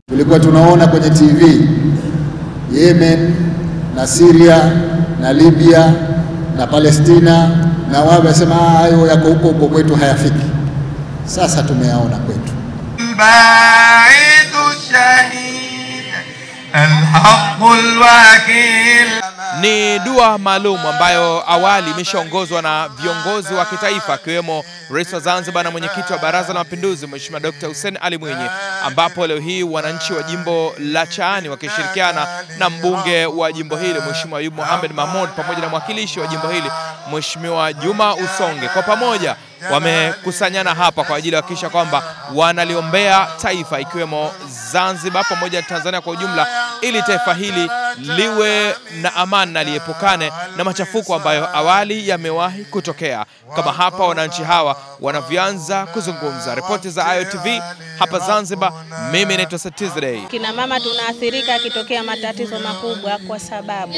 Tulikuwa tunaona kwenye TV Yemen na Syria na Libya na Palestina, na wao wasema hayo yako huko kwetu hayafiki. Sasa tumeyaona kwetu. Ni dua maalum ambayo awali imeshaongozwa na viongozi wa kitaifa akiwemo Rais wa Zanzibar na mwenyekiti wa Baraza la Mapinduzi Mheshimiwa Dr. Hussein Ali Mwinyi, ambapo leo hii wananchi wa jimbo la Chaani wakishirikiana na mbunge wa jimbo hili Mheshimiwa Ayub Mohamed Mahmud pamoja na mwakilishi wa jimbo hili Mheshimiwa Juma Usonge kwa pamoja wamekusanyana hapa kwa ajili ya kuhakikisha kwamba wanaliombea taifa ikiwemo Zanzibar pamoja na Tanzania kwa ujumla, ili taifa hili liwe na amani na liepukane na machafuko ambayo awali yamewahi kutokea. Kama hapa wananchi hawa wanavyoanza kuzungumza. Ripoti za Ayo TV hapa Zanzibar, mimi naitwa Satizday. Kina mama tunaathirika kitokea matatizo makubwa kwa sababu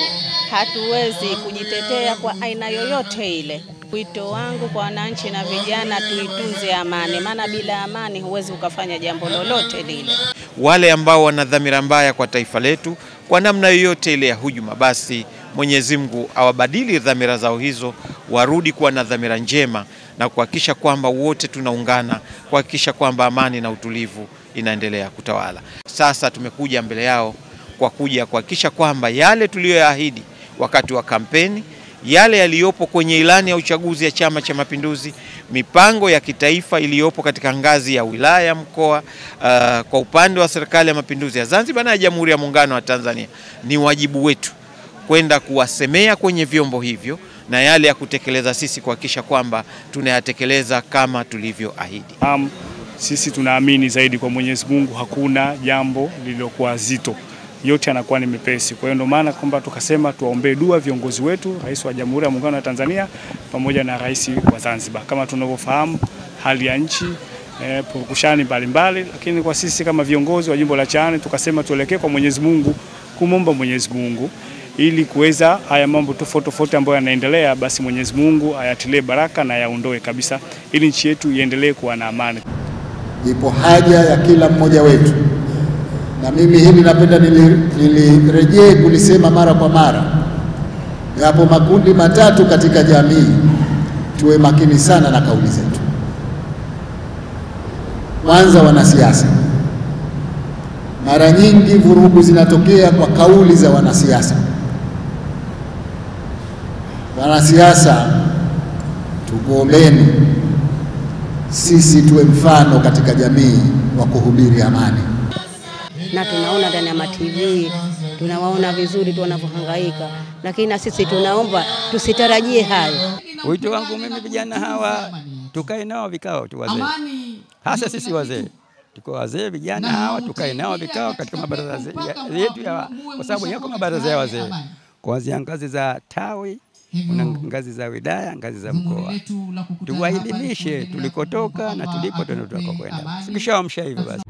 hatuwezi kujitetea kwa aina yoyote ile. Wito wangu kwa wananchi na vijana, tuitunze amani, maana bila amani huwezi ukafanya jambo lolote lile. Wale ambao wana dhamira mbaya kwa taifa letu kwa namna yoyote ile ya hujuma, basi Mwenyezi Mungu awabadili dhamira zao hizo, warudi kuwa na dhamira njema na kuhakikisha kwamba wote tunaungana kuhakikisha kwamba amani na utulivu inaendelea kutawala. Sasa tumekuja mbele yao kwa kuja kuhakikisha kwamba yale tuliyoyaahidi wakati wa kampeni, yale yaliyopo kwenye ilani ya uchaguzi ya Chama cha Mapinduzi, mipango ya kitaifa iliyopo katika ngazi ya wilaya, mkoa, kwa upande wa serikali ya Mapinduzi ya Zanzibar na Jamhuri ya Muungano wa Tanzania, ni wajibu wetu kwenda kuwasemea kwenye vyombo hivyo, na yale ya kutekeleza sisi kuhakikisha kwamba tunayatekeleza kama tulivyoahidi. Sisi tunaamini zaidi kwa Mwenyezi Mungu, hakuna jambo lililokuwa zito, yote yanakuwa ni mepesi. Kwa hiyo ndio maana kwamba tukasema tuwaombee dua viongozi wetu, Rais wa Jamhuri ya Muungano wa Tanzania pamoja na Rais wa Zanzibar. Kama tunavyofahamu hali ya nchi, purukushani mbalimbali, lakini kwa sisi kama viongozi wa jimbo la Chaani tukasema tuelekee kwa Mwenyezi Mungu, kumomba Mwenyezi Mungu ili kuweza haya mambo tofauti ambayo yanaendelea, basi Mwenyezi Mungu ayatilie baraka na yaondoe kabisa, ili nchi yetu iendelee kuwa na amani. Ipo haja ya kila mmoja wetu, na mimi hili napenda nilirejee kulisema mara kwa mara. Yapo makundi matatu katika jamii, tuwe makini sana na kauli zetu. Kwanza, wanasiasa. Mara nyingi vurugu zinatokea kwa kauli za wanasiasa. Wanasiasa, tukuombeni sisi tuwe mfano katika jamii wa kuhubiri amani. Na tunaona ndani ya TV, tunawaona vizuri tu wanavyohangaika, lakini na sisi tunaomba tusitarajie hayo. Wito wangu mimi, vijana hawa tukae nao vikao tu, wazee hasa sisi wazee, tuko wazee, vijana hawa tukae nao vikao katika mabaraza yetu kwa sababu yako mabaraza ya wazee kuanzia ngazi za tawi na ngazi za wilaya, ngazi za mkoa. Tuwaelimishe tulikotoka na tulipo tunakwenda. Sikishaamsha hivyo basi.